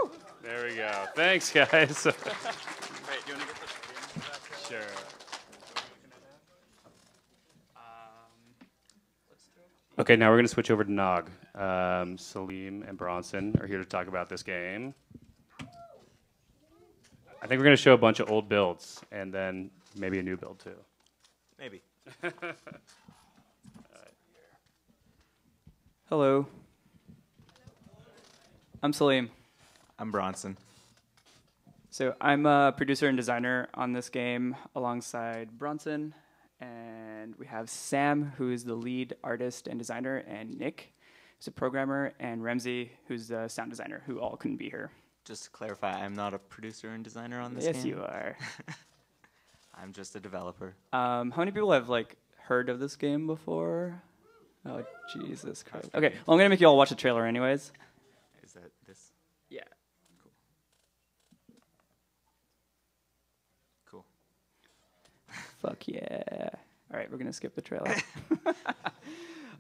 Woo! There we go. Thanks, guys. Wait, do you want to get the Sure. Okay, now we're going to switch over to Gnog. Saleem and Bronson are here to talk about this game. I think we're going to show a bunch of old builds and then maybe a new build too. Maybe. Hello. I'm Saleem. I'm Bronson. So I'm a producer and designer on this game alongside Bronson. And we have Sam, who is the lead artist and designer, and Nick, who's a programmer, and Ramsey, who's the sound designer, who all couldn't be here. Just to clarify, I'm not a producer and designer on this game. Yes, you are. I'm just a developer. How many people have heard of this game before? Oh, Jesus Christ. Okay, well, I'm going to make you all watch the trailer anyways. Is that this? Yeah. Cool. Fuck yeah. All right, we're going to skip the trailer.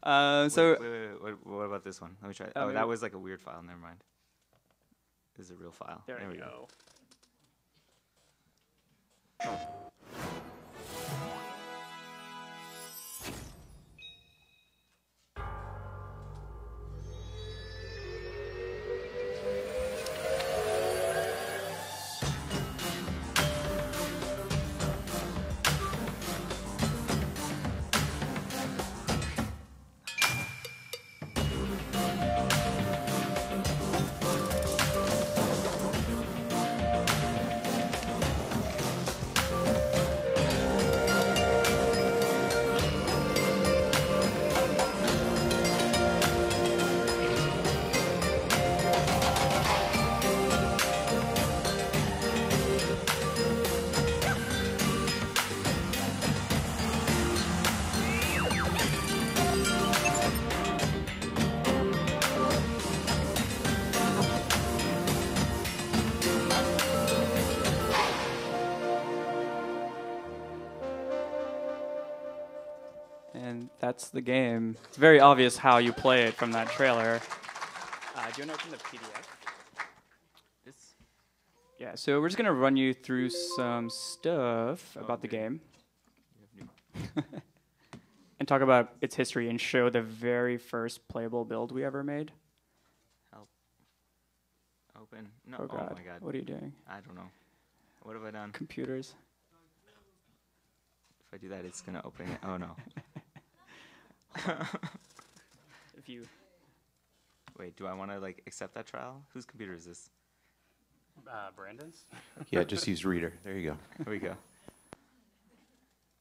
Wait, what about this one? Let me try. Oh, maybe- that was like a weird file. Never mind. This is a real file. There we go. And that's the game. It's very obvious how you play it from that trailer. Do you want to open the PDF? This. Yeah, so we're just going to run you through some stuff about the game. And talk about its history and show the very first playable build we ever made. Help. Open. No. Oh, God. My God. What are you doing? I don't know. What have I done? Computers. If I do that, it's gonna open it. Oh no. If you... Wait, do I want to accept that trial? Whose computer is this? Brandon's? Yeah, just use Reader. There you go. Here we go.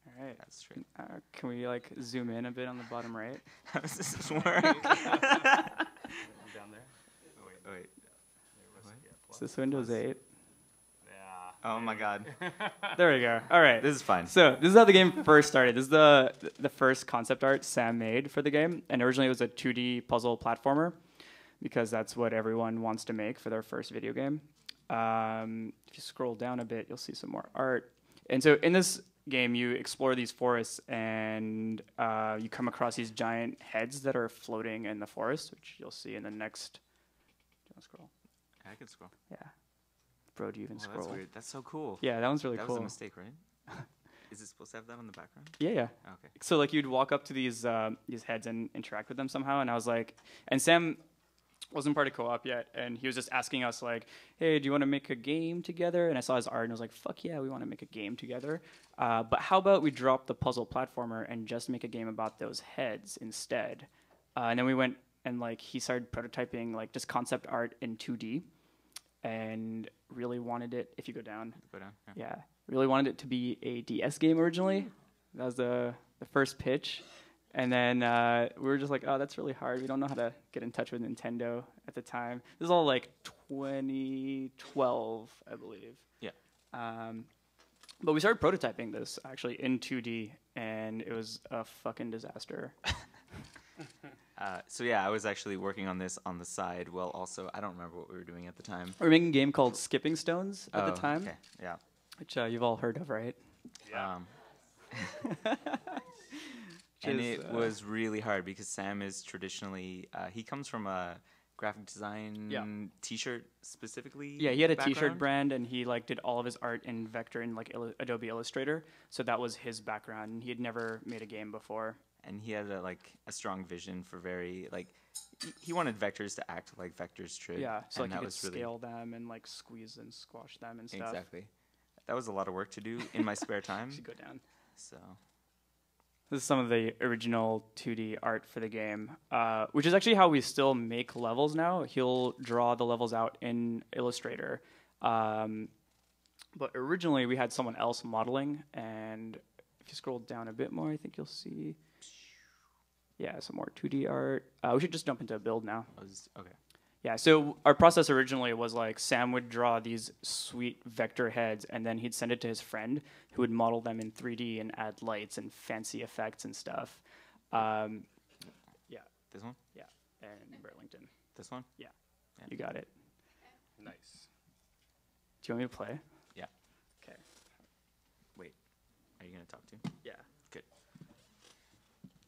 All right. That's straight. Can we zoom in a bit on the bottom right? How does this work? Down there. Wait. Is this Windows 8? Oh my God. There we go. All right. This is fine. So this is how the game first started. This is the first concept art Sam made for the game, and originally it was a 2D puzzle platformer, because that's what everyone wants to make for their first video game. If you scroll down a bit, you'll see some more art. And so in this game, you explore these forests, and you come across these giant heads that are floating in the forest, which you'll see in the next. Do you want to scroll? I can scroll. Yeah. Bro, do you even scroll? That's weird. That's so cool. Yeah, that one's really That cool. was a mistake, right? Is it supposed to have that on the background? Yeah, yeah. Okay. So you'd walk up to these heads and interact with them somehow, and I was like, and Sam wasn't part of co-op yet, and he was just asking us hey, do you want to make a game together? And I saw his art, and I was like, fuck yeah, we want to make a game together. But how about we drop the puzzle platformer and just make a game about those heads instead? And then we went and he started prototyping just concept art in 2D, and really wanted it. If you go down, yeah, really wanted it to be a DS game originally. That was the first pitch. And then we were just oh, that's really hard. We don't know how to get in touch with Nintendo at the time. This is all 2012, I believe. Yeah. But we started prototyping this actually in 2D, and it was a fucking disaster. So yeah, I was actually working on this on the side. Well, also, I don't remember what we were doing at the time. We were making a game called Skipping Stones at the time, Okay. Yeah. which you've all heard of, right? Yeah. And it was really hard because Sam is traditionally, he comes from a graphic design T-shirt specifically. Yeah, he had a T-shirt background? brand, and he like did all of his art in vector in like Adobe Illustrator. So that was his background. And he had never made a game before. And he had a strong vision for very like he wanted vectors to act like vectors should. Yeah, so and like that you could was really scale them and like squeeze and squash them and stuff. exactly. That was a lot of work to do in my spare time. Should go down. So This is some of the original 2D art for the game, which is actually how we still make levels now. He'll draw the levels out in Illustrator. But originally we had someone else modeling, and if you scroll down a bit more, I think you'll see, yeah, some more 2D art. We should just jump into a build now. okay. Yeah, so our process originally was like Sam would draw these sweet vector heads, and then he'd send it to his friend who would model them in 3D and add lights and fancy effects and stuff. Yeah, This one? yeah, and Burlington. This one? Yeah, Yeah. you got it. Nice. Do you want me to play? Yeah. Okay. Wait. Are you gonna talk to? Yeah. Good.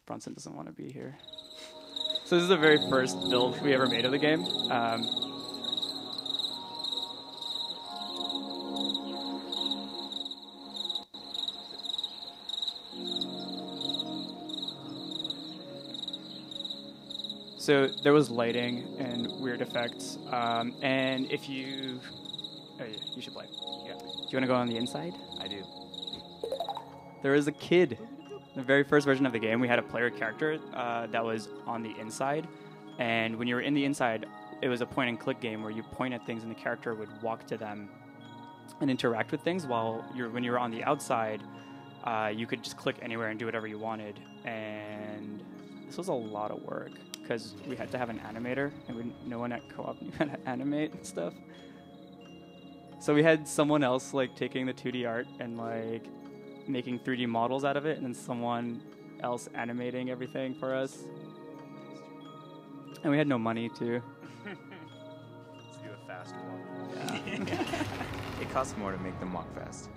Bronson doesn't want to be here. So this is the very first build we ever made of the game. So there was lighting and weird effects, and if you, oh yeah, you should play. Yeah. Do you want to go on the inside? I do. There is a kid. The very first version of the game, we had a player character that was on the inside, and when you were in the inside, it was a point-and-click game where you point at things and the character would walk to them and interact with things. While when you were on the outside, you could just click anywhere and do whatever you wanted. And this was a lot of work because we had to have an animator, and no one at co-op knew how to animate and stuff. So we had someone else like taking the 2D art and like making 3D models out of it, and then someone else animating everything for us. And we had no money too. Let's do a fast one. It costs more to make them walk fast.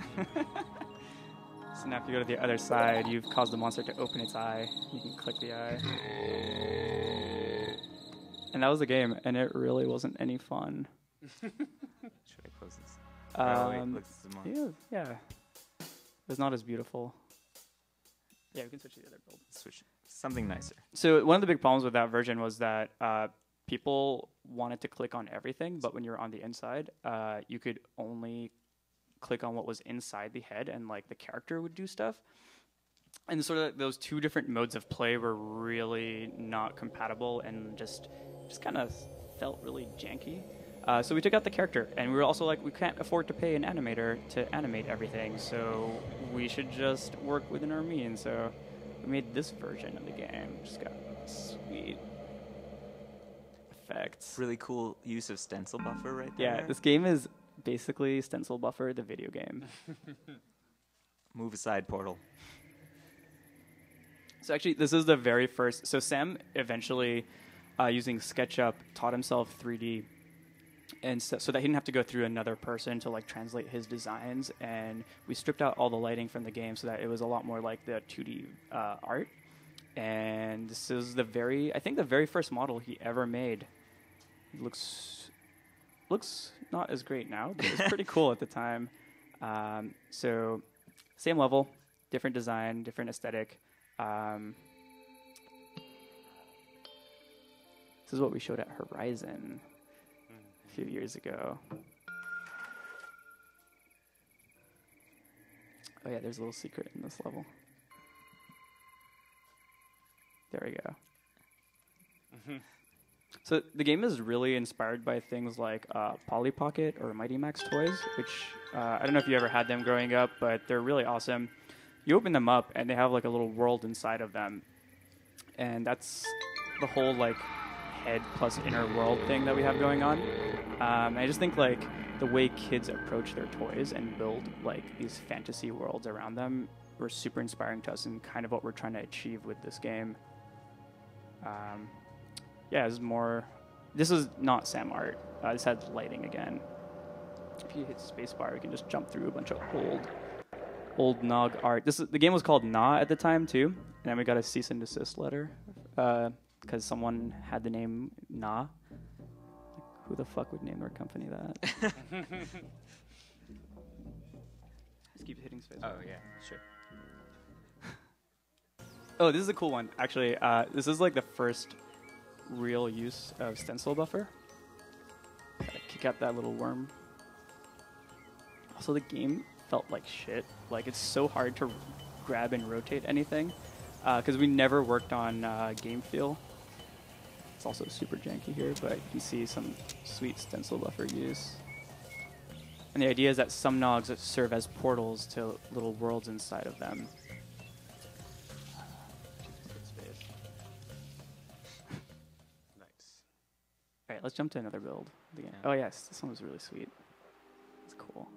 So now if you go to the other side, you've caused the monster to open its eye. You can click the eye. And that was the game, and it really wasn't any fun. Should I close this? Oh, wait, look, this is mine. Yeah. It's not as beautiful. Yeah, we can switch to the other build. Switch something nicer. So one of the big problems with that version was that people wanted to click on everything, but when you're on the inside, you could only click on what was inside the head, and like the character would do stuff. And sort of those two different modes of play were really not compatible, and just kind of felt really janky. So we took out the character, and we were also like, we can't afford to pay an animator to animate everything, so we should just work within our means. So we made this version of the game. Just got sweet effects. Really cool use of stencil buffer right there. Yeah, this game is basically Stencil Buffer, the video game. Move aside, Portal. So actually, this is the very first. So Sam eventually, using SketchUp, taught himself 3D, and so that he didn't have to go through another person to like translate his designs. And we stripped out all the lighting from the game so that it was a lot more like the 2D art. And this is I think the very first model he ever made. It looks not as great now, but it was pretty cool at the time. So same level, different design, different aesthetic. This is what we showed at Horizon a few years ago. Oh yeah, there's a little secret in this level. There we go. So the game is really inspired by things like Polly Pocket or Mighty Max toys, which I don't know if you ever had them growing up, but they're really awesome. You open them up, and they have like a little world inside of them, and that's the whole like head plus inner world thing that we have going on. I just think like the way kids approach their toys and build like these fantasy worlds around them were super inspiring to us, and kind of what we're trying to achieve with this game. Yeah, this is not Sam art. This had lighting again. If you hit spacebar, we can just jump through a bunch of old Gnog art. The game was called Na at the time too, and then we got a cease and desist letter because someone had the name Na, Who the fuck would name their company that? Just keep hitting space. Oh yeah, sure. Oh, this is a cool one. Actually, this is like the first real use of stencil buffer. Gotta kick out that little worm. Also, the game felt like shit. Like, it's so hard to grab and rotate anything because we never worked on game feel. It's also super janky here, but you can see some sweet stencil buffer use. And the idea is that some Nogs serve as portals to little worlds inside of them. Nice. All right, let's jump to another build. Again. Yeah. Oh yes, this one was really sweet. It's cool.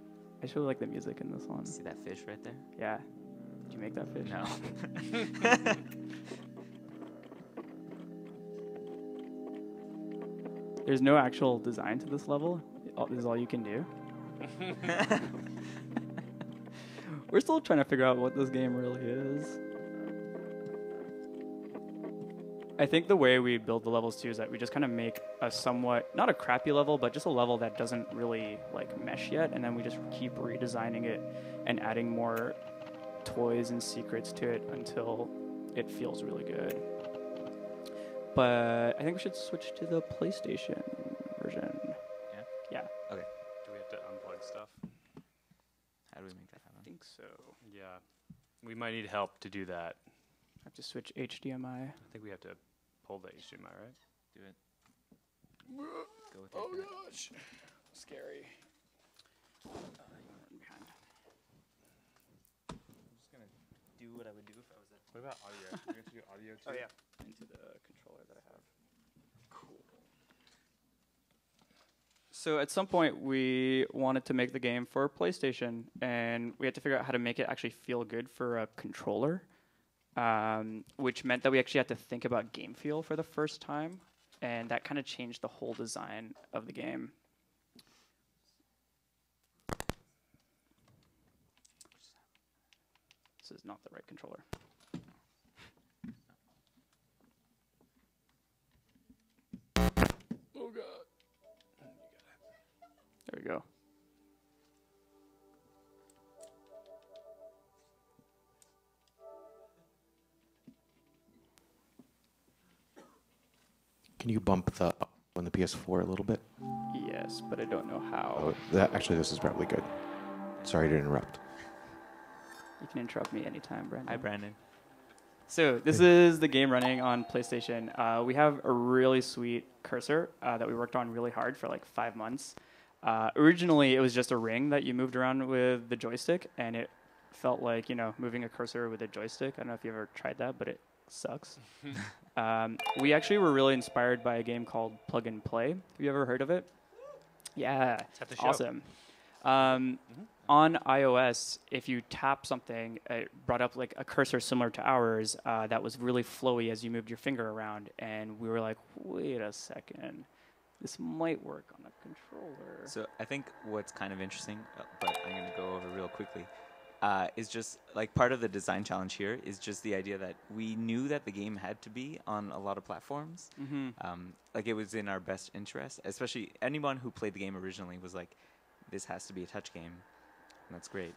I just really like the music in this one. See that fish right there? Yeah. Did you make that fish? No. There's no actual design to this level. This is all you can do. We're still trying to figure out what this game really is. I think the way we build the levels too is that we just kind of make a somewhat, not a crappy level, but just a level that doesn't really like mesh yet, and then we just keep redesigning it and adding more toys and secrets to it until it feels really good. But I think we should switch to the PlayStation version. Yeah? Yeah, Okay. Do we have to unplug stuff? How do we make that happen? I think so. Yeah. We might need help to do that. I have to switch HDMI. I think we have to pull the HDMI, right? Do it. Go with your gut. Gosh, scary. You wanna run behind. I'm just gonna do what I would do if I was at. What about audio? We're going to do audio too? Oh yeah, into the controller that I have. Cool. So at some point we wanted to make the game for PlayStation, and we had to figure out how to make it actually feel good for a controller, which meant that we actually had to think about game feel for the first time, and that kind of changed the whole design of the game. This is not the right controller. Oh god. There we go. Can you bump the up on the PS4 a little bit? Yes, but I don't know how. Oh, actually, this is probably good. Sorry to interrupt. You can interrupt me anytime, Brandon. Hi, Brandon. So this is the game running on PlayStation. We have a really sweet cursor that we worked on really hard for like 5 months. Originally, it was just a ring that you moved around with the joystick, and it felt like, you know, moving a cursor with a joystick. I don't know if you ever tried that, but it sucks. We actually were really inspired by a game called Plug and Play. Have you ever heard of it? Yeah, Tap the show. awesome. On iOS, if you tap something, it brought up like a cursor similar to ours that was really flowy as you moved your finger around, and we were like, wait a second, this might work on a controller. So I think what's kind of interesting, but I'm going to go over real quickly, is just like part of the design challenge here is just the idea that we knew that the game had to be on a lot of platforms. Like it was in our best interest, especially anyone who played the game originally was like, this has to be a touch game. And that's great.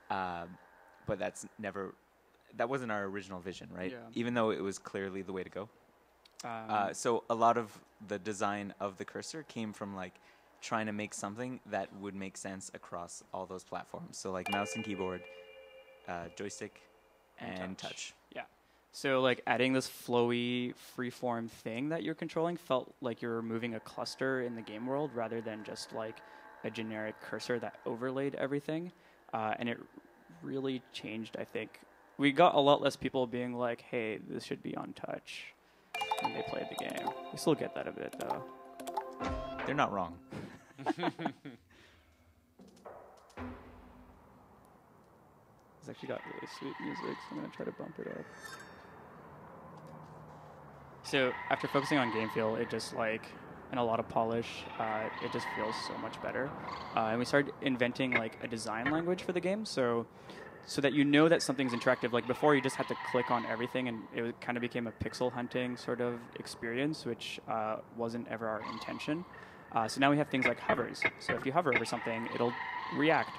But that wasn't our original vision, right? Yeah. Even though it was clearly the way to go. So a lot of the design of the cursor came from like trying to make something that would make sense across all those platforms. So like mouse and keyboard, joystick, and touch. Yeah. So like adding this flowy, freeform thing that you're controlling felt like you're moving a cluster in the game world rather than just like a generic cursor that overlaid everything. And it really changed, I think. We got a lot less people being like, hey, this should be on touch when they played the game. We still get that a bit, though. They're not wrong. It's actually got really sweet music, so I'm going to try to bump it up. So after focusing on game feel, it just like, and a lot of polish, it just feels so much better. And we started inventing like a design language for the game, so that you know that something's interactive. Like before, you just had to click on everything, and it kind of became a pixel hunting sort of experience, which wasn't ever our intention. So now we have things like hovers. So if you hover over something, it'll react.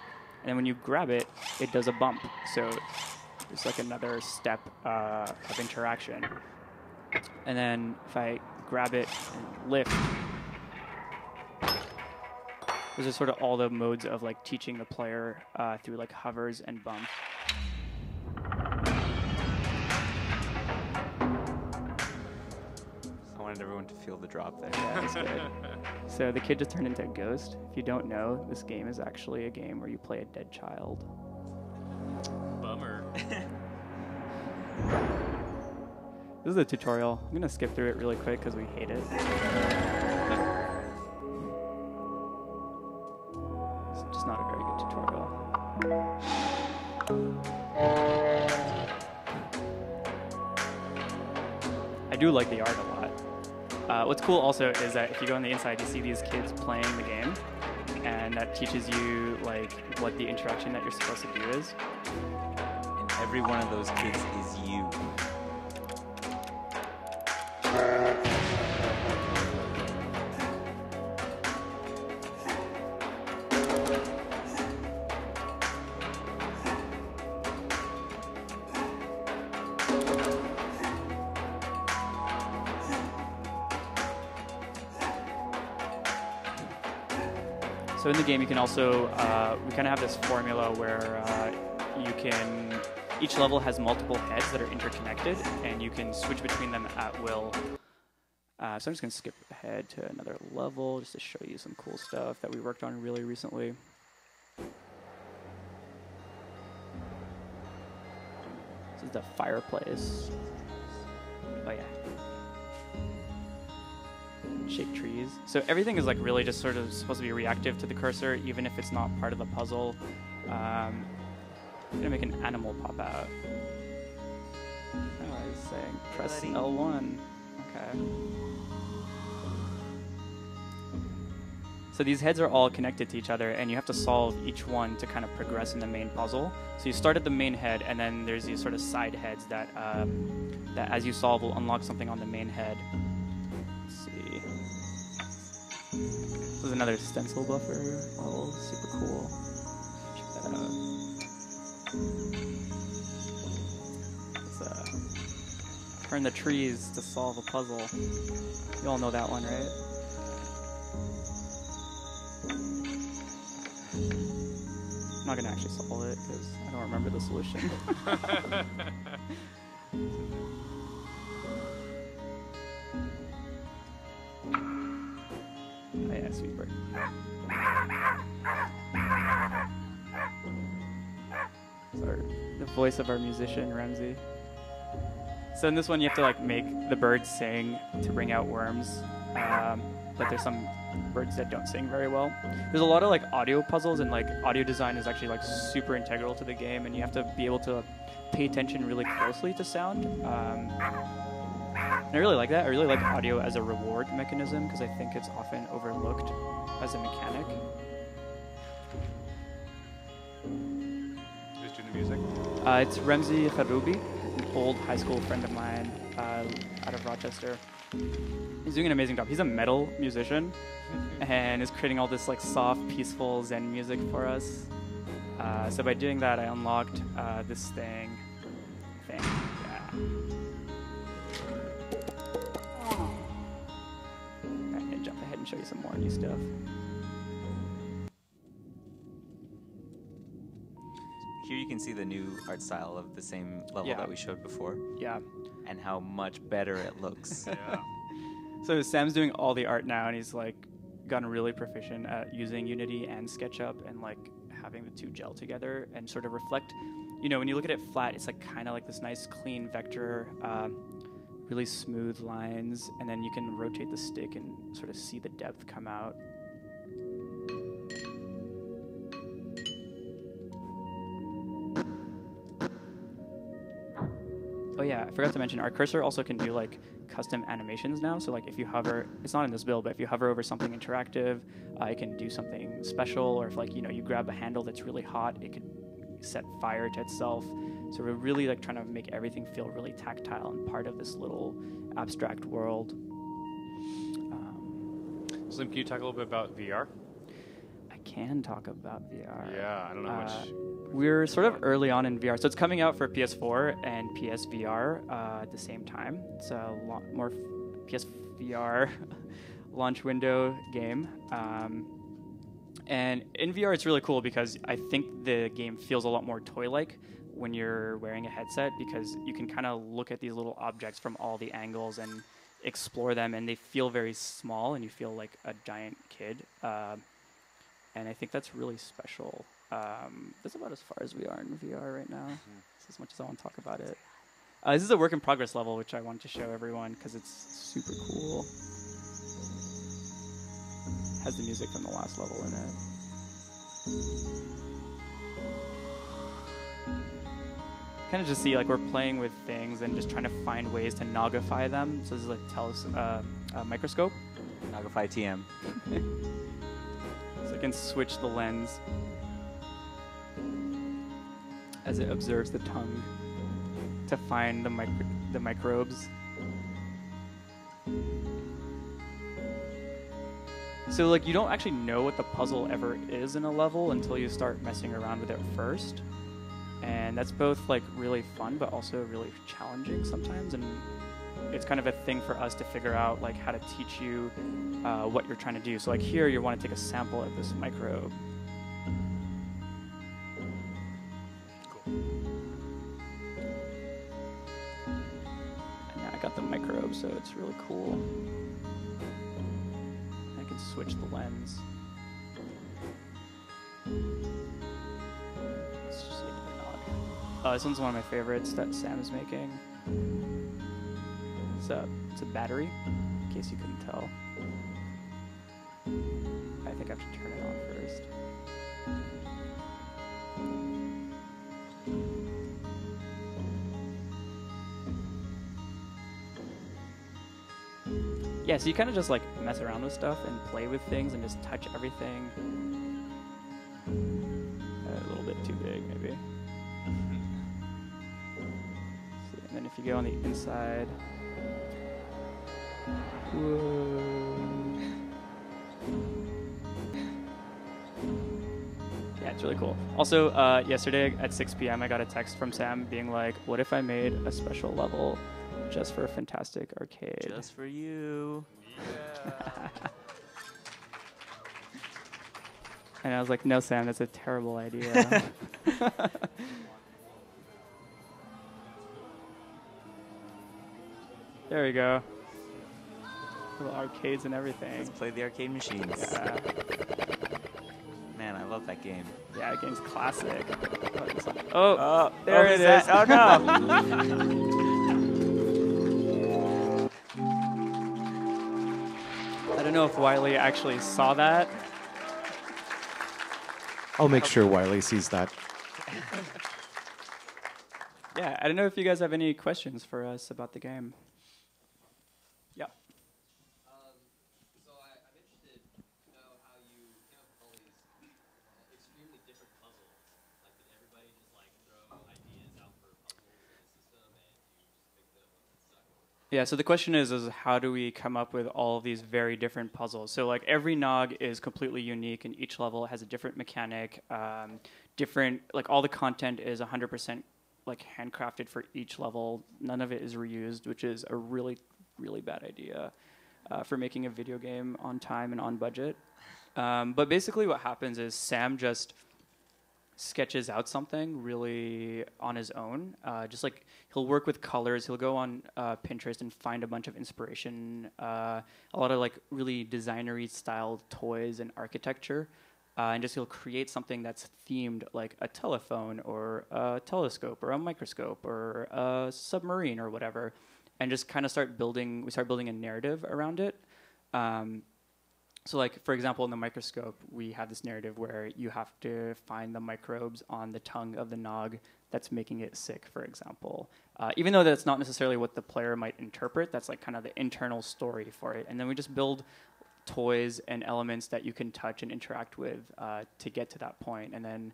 And then when you grab it, it does a bump. So it's like another step of interaction. And then if I grab it and lift, those are sort of all the modes of like teaching the player through like hovers and bumps. I wanted everyone to feel the drop there. Yeah, that's good. So the kid just turned into a ghost. If you don't know, this game is actually a game where you play a dead child. Bummer. This is a tutorial. I'm gonna skip through it really quick because we hate it. It's just not a very good tutorial. I do like the art a lot. What's cool also is that if you go on the inside, you see these kids playing the game, and that teaches you like what the interaction that you're supposed to do is. And every one of those kids is you. So in the game, you can also, we kind of have this formula where you can, each level has multiple heads that are interconnected, and you can switch between them at will. So I'm just going to skip ahead to another level just to show you some cool stuff that we worked on really recently. This is the fireplace. Oh yeah. Shake trees. So everything is like really just sort of supposed to be reactive to the cursor, even if it's not part of the puzzle. I'm gonna make an animal pop out. Oh, I was saying press L1. Okay. So these heads are all connected to each other, and you have to solve each one to kind of progress in the main puzzle. So you start at the main head, and then there's these sort of side heads that that as you solve will unlock something on the main head. Let's see. This is another stencil buffer. Oh, super cool. Check that out. Let's turn the trees to solve a puzzle. You all know that one, right? I'm not gonna actually solve it because I don't remember the solution. Oh yeah, sweet bird. Sorry, the voice of our musician, Ramsey. So in this one, you have to like make the birds sing to bring out worms, but there's some birds that don't sing very well. There's a lot of like audio puzzles, and like audio design is actually like super integral to the game, and you have to be able to pay attention really closely to sound. And I really like that. I really like audio as a reward mechanism because I think it's often overlooked as a mechanic. Who's doing the music? It's Ramsey Kharoubi, an old high school friend of mine out of Rochester. He's doing an amazing job. He's a metal musician and is creating all this like soft, peaceful Zen music for us. So by doing that, I unlocked this thing. Yeah. I'm gonna jump ahead and show you some more new stuff. Here you can see the new art style of the same level that we showed before. Yeah. And how much better it looks. Yeah. So Sam's doing all the art now, and he's like gotten really proficient at using Unity and SketchUp and like having the two gel together and sort of reflect. You know, when you look at it flat, it's like kind of like this nice clean vector, really smooth lines, and then you can rotate the stick and sort of see the depth come out. Oh yeah, I forgot to mention, our cursor also can do like custom animations now. So like if you hover, it's not in this build, but if you hover over something interactive, it can do something special. Or if like, you know, you grab a handle that's really hot, it could set fire to itself. So we're really like trying to make everything feel really tactile and part of this little abstract world. Slim, can you talk a little bit about VR? I can talk about VR. Yeah, I don't know much. We're sort of early on in VR. So it's coming out for PS4 and PSVR at the same time. It's a lot more PSVR launch window game. And in VR, it's really cool because I think the game feels a lot more toy-like when you're wearing a headset, because you can kind of look at these little objects from all the angles and explore them, and they feel very small, and you feel like a giant kid. And I think that's really special. That's about as far as we are in VR right now. That's as much as I want to talk about it. This is a work in progress level, which I wanted to show everyone because it's super cool. Has the music from the last level in it. Kind of just see like we're playing with things and just trying to find ways to nogify them. So this is like a microscope. Nogify TM. So I can switch the lens as it observes the tongue to find the microbes. So like you don't actually know what the puzzle ever is in a level until you start messing around with it first. And that's both like really fun but also really challenging sometimes, and it's kind of a thing for us to figure out like how to teach you what you're trying to do. So like here you want to take a sample of this microbe. Cool. And now I got the microbe, so it's really cool. I can switch the lens. Let's just look at the Gnog. This one's one of my favorites that Sam is making. It's a battery, in case you couldn't tell. I think I have to turn it on first. Yeah, so you kind of just like mess around with stuff and play with things and just touch everything. A little bit too big, maybe. See, and then if you go on the inside, whoa. Yeah, it's really cool. Also, yesterday at 6 p.m. I got a text from Sam being like, "What if I made a special level just for Fantastic Arcade?" Just for you. Yeah. And I was like, "No, Sam, that's a terrible idea." There we go. Little arcades and everything. Let's play the arcade machines. Yeah, Man, I love that game. yeah, the game's classic. Oh, Oh, there it is. Oh no! I don't know if Wiley actually saw that. I'll make sure Wiley sees that. Yeah, I don't know if you guys have any questions for us about the game. Yeah. So I'm interested to know how you came up with all these extremely different puzzles. Like, did everybody just like throw ideas out for puzzles in the system and you just pick the ones that stuck? Yeah, so the question is how do we come up with all of these very different puzzles? So like every Gnog is completely unique, and each level has a different mechanic, different, like all the content is 100% like handcrafted for each level. None of it is reused, which is a really, really bad idea for making a video game on time and on budget. But basically what happens is Sam just sketches out something really on his own. Just like he'll work with colors. He'll go on Pinterest and find a bunch of inspiration, a lot of like really designery styled toys and architecture. And just he'll create something that's themed like a telephone or a telescope or a microscope or a submarine or whatever, and just kind of start building a narrative around it. So like, for example, in the microscope, we have this narrative where you have to find the microbes on the tongue of the Gnog that's making it sick, for example. Even though that's not necessarily what the player might interpret, that's like kind of the internal story for it. And then we just build toys and elements that you can touch and interact with to get to that point. And then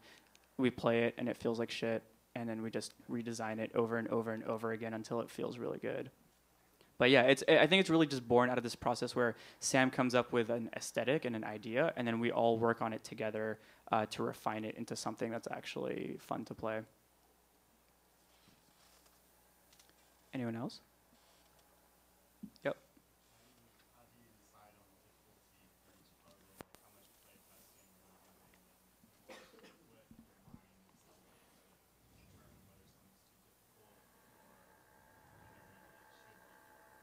we play it and it feels like shit. And then we just redesign it over and over and over again until it feels really good. But yeah, I think it's really just born out of this process where Sam comes up with an aesthetic and an idea, and then we all work on it together to refine it into something that's actually fun to play. Anyone else? Yep.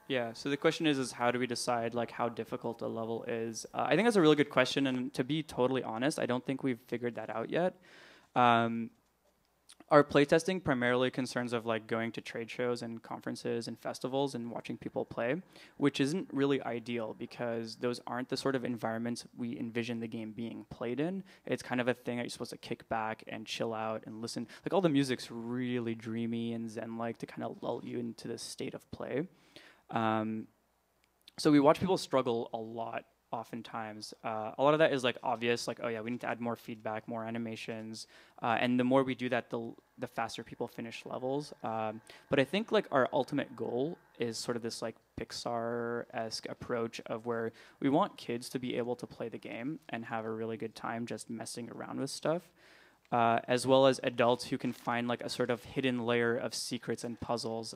Yeah, so the question is how do we decide like how difficult a level is? I think that's a really good question, and to be totally honest, I don't think we've figured that out yet. Our playtesting primarily concerns of like going to trade shows and conferences and festivals and watching people play, which isn't really ideal because those aren't the sort of environments we envision the game being played in. It's kind of a thing that you're supposed to kick back and chill out and listen. Like all the music's really dreamy and zen-like to kind of lull you into this state of play. So we watch people struggle a lot oftentimes. A lot of that is like obvious, like, oh yeah, we need to add more feedback, more animations, and the more we do that, the faster people finish levels. But I think like our ultimate goal is sort of this like Pixar-esque approach of where we want kids to be able to play the game and have a really good time just messing around with stuff. As well as adults who can find like a sort of hidden layer of secrets and puzzles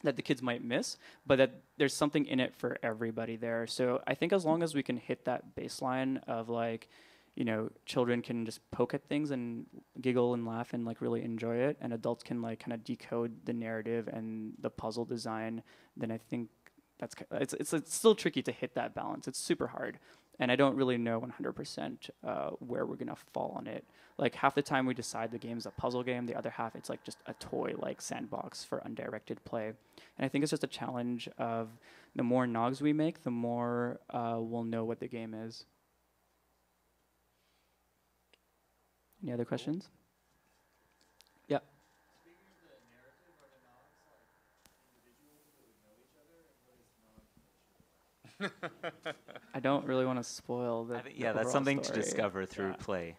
that the kids might miss, but that there's something in it for everybody there. So I think as long as we can hit that baseline of like, you know, children can just poke at things and giggle and laugh and like really enjoy it, and adults can like kind of decode the narrative and the puzzle design, then I think that's it's still tricky to hit that balance. It's super hard, and I don't really know 100% where we're gonna fall on it. Like half the time we decide the game's a puzzle game, the other half it's like just a toy like sandbox for undirected play. And I think it's just a challenge of the more Nogs we make, the more we'll know what the game is. Any other questions? Yeah. Speaking of the narrative, are the Nogs like individuals that would know each other, and what is Nog? I don't really want to spoil the Yeah, that's overall something story. to discover through play.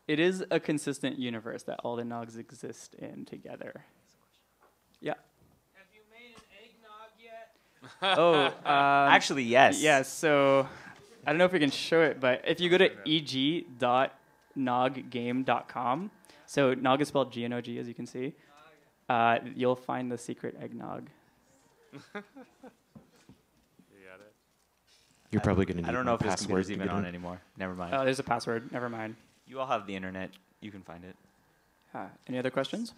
It is a consistent universe that all the Nogs exist in together. Yeah. Have you made an eggnog yet? Actually, yes. Yes, so I don't know if we can show it, but if you go to eg.noggame.com, so Nog is spelled G-N-O-G, as you can see, you'll find the secret eggnog. You got it. You're probably going to need I don't my know if this password computer's to even get on in. anymore. Never mind. Oh, there's a password. Never mind. You all have the internet. You can find it. Any other questions?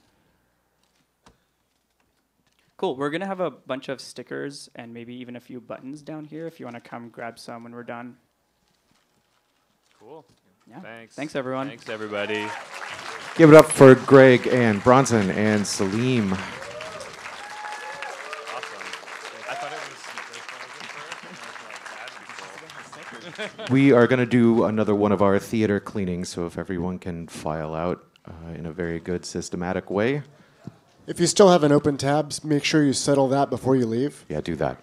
Cool. We're going to have a bunch of stickers and maybe even a few buttons down here if you want to come grab some when we're done. Cool. Yeah. Thanks. Thanks, everyone. Thanks, everybody. Give it up for Greg and Bronson and Saleem. Awesome. I thought it was first. We are going to do another one of our theater cleanings, so if everyone can file out in a very good systematic way. If you still have an open tab, make sure you settle that before you leave. Yeah, do that.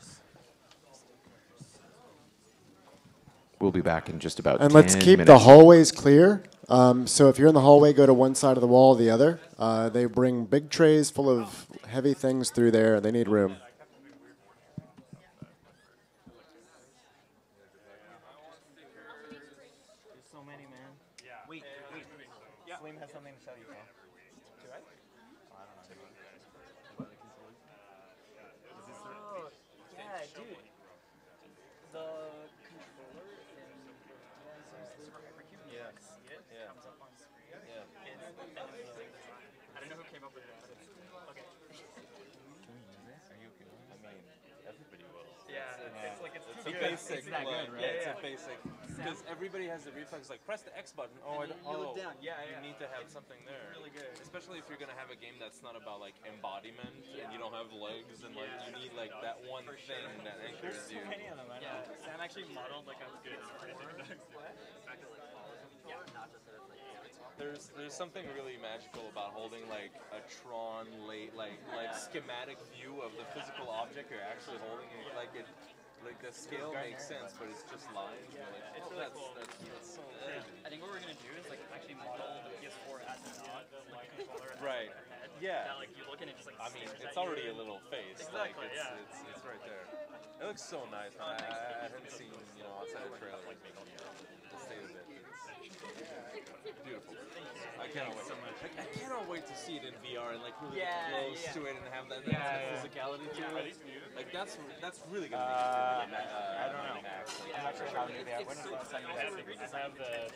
We'll be back in just about 10 And minutes. let's keep the hallways clear. So if you're in the hallway, go to one side of the wall or the other. They bring big trays full of heavy things through there. They need room. There's so many, man. Wait. Saleem has something to tell you, man. Do I? Oh, I don't know. Yeah, dude. The controller in comes up on screen. I don't know who came up with that. Okay. Can we use this? Are you okay? I mean, everybody will. Yeah, it's like it's too good. Basic, It's that good, right? Yeah, it's a basic. Because everybody has the reflex, like press the X button. Oh, I don't. You look down. You need to have something there. Really good. Especially if you're gonna have a game that's not about like embodiment and you don't have legs and like you need like that one thing that anchors you. Many of them, I know. Sam actually modeled like a good There's something really magical about holding like a Tron like schematic view of the physical object you're actually holding. It, like the scale makes sense, but it's just lines. You're like, It's oh, really that's cool. so amazing. I think what we're gonna do is like actually model the PS4 as a Nog, like controller. Right. Yeah. Like you look and it just like I mean, stares it's at already you. a little face. Exactly, Like, yeah. It's right there. It looks so nice, man. I haven't seen, outside the trailer, like, the state of it. It's beautiful. I cannot wait. so much. Like, I cannot wait to see it in VR and, like, really Yeah, get close yeah. to it and have that Yeah. physicality to Are it. these new? Like, that's really gonna make it. I don't know. I'm not sure how new they are. When was the last time you guys We just have the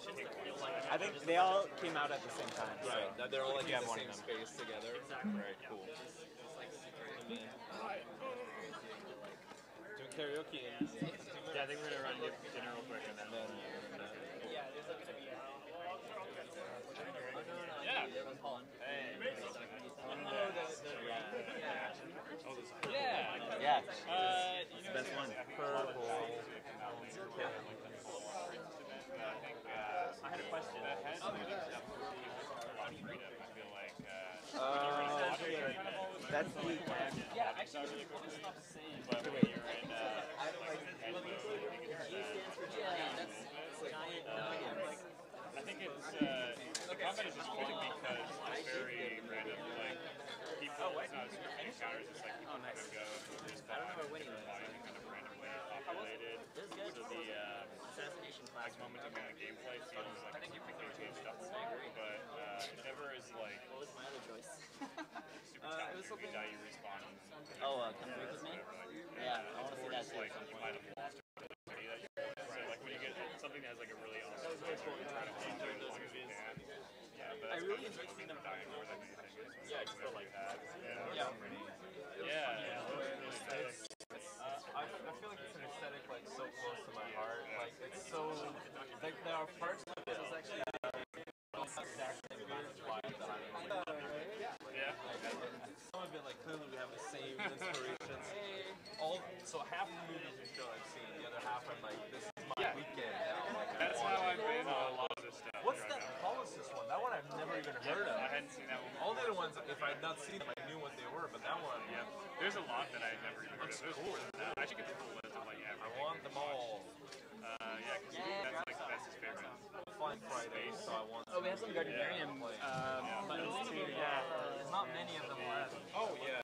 I think they all came out at the same time. So. Right, that they're all like You in have the one same of them. space together. Right, cool. Doing karaoke and Yeah, I think we're gonna run dinner real quick and then. Yeah. Yeah. Yeah. It's the best one. I had a question. That's the Yeah, actually, it's really cool stuff to say. But when you're in, I think it's the combat is just fun because it's very random. Like people, it's not scripted encounters. It's like people kind of go just by and kind of randomly populated. So the like momentum in the gameplay feels like completely changed up. But it never is like super challenging. You die, you respawn. Come break with me? Yeah, I want to see that too. Like you might have lost or somebody that you're with. So like when you get something that has like a really awesome flavor, you try to hold it as long as you can. Yeah, but I really enjoy seeing them dying more than anything. Yeah, just feel like that. Yeah. I feel like it's an aesthetic like so close to my heart. Like it's so like there are parts of it that's actually exactly why some of it like clearly we have the same inspirations. So half the movies you show I've seen, the other half I'm like, this is my weekend now. Like, That's how I've been on a lot of this stuff. what's that Policis one? That one I've never even heard of. I hadn't seen that one. All the other ones, if I had not seen them, I knew what they were, but that one, Yeah, there's a lot that I had never even heard of. There's more than that. I should get the full list of like I everything. want them all. That's his favorite. Flying Friday, so I want. Oh, we have some Gardenium buttons too. Yeah, There's not many of them left. Oh yeah.